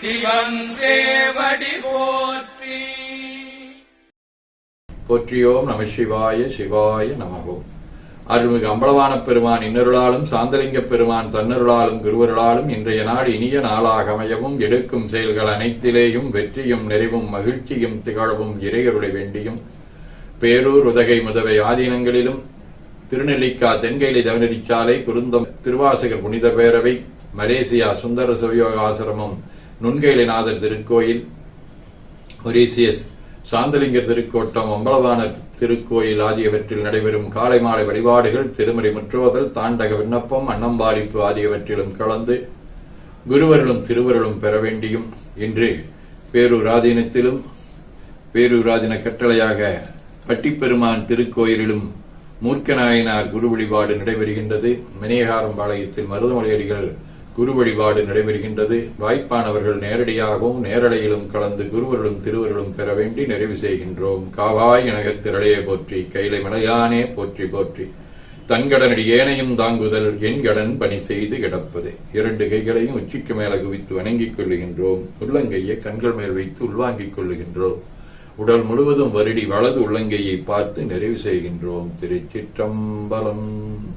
சிவன் சேவடி போற்றி. போற்றியோம் நம சிவாய சிவாய நமகோம். அருள்மிகு அம்பலவான பெருமான் இன்னருளாலும் சாந்தலிங்க பெருமான் தன்னருளாலும் குருவருளாலும் இன்றைய நாள் இனிய நாளாக அமையவும் எடுக்கும் செயல்கள் அனைத்திலேயும் வெற்றியும் நிறைவும் மகிழ்ச்சியும் திகழவும் இறையருளை வேண்டியும் பேரூர் உதகை முதவை ஆதீனங்களிலும் திருநெல்லிக்கா தென்கைலி தவனரிச்சாலை குருந்தம் திருவாசகர் புனித பேரவை மலேசியா சுந்தர சிவயோக ஆசிரமம் நுண்கைலிநாதர் திருக்கோயில் மொரீசியஸ் சாந்தலிங்க திருக்கோட்டம் அம்பலவாணர் திருக்கோயில் ஆகியவற்றில் நடைபெறும் காலை மாலை வழிபாடுகள் திருமறை முற்றுவதல் தாண்டக விண்ணப்பம் அன்னம்பாளிப்பு ஆகியவற்றிலும் கலந்து குருவர்களும் திருவருளும் பெற வேண்டியும் இன்று பேரூராதீனத்திலும் பேரூராதீன கட்டளையாக பட்டிப்பெருமான் திருக்கோயிலிலும் மூர்க்கநாயனார் குரு வழிபாடு நடைபெறுகின்றது. மினியகாரம்பாளையத்தில் மருதமலையடிகள் குரு வழிபாடு நடைபெறுகின்றது. வாய்ப்பானவர்கள் நேரடியாகவும் நேரலையிலும் கலந்து குருவர்களும் திருவருளும் பெற வேண்டி நிறைவு செய்கின்றோம். காவாய் எனகத் திரளையே போற்றி, கைலை மலையானே போற்றி போற்றி, தன்கடனடி ஏனையும் தாங்குதல் என் கடன் பணி செய்து கிடப்பது. இரண்டு கைகளையும் உச்சிக்கு மேல குவித்து வணங்கிக் கொள்ளுகின்றோம். உள்ளங்கையை கண்கள் மேல் வைத்து உள்வாங்கிக் கொள்ளுகின்றோம். உடல் முழுவதும் வருடி வலது உள்ளங்கையை பார்த்து நிறைவு செய்கின்றோம். திருச்சிற்றம்பலம்.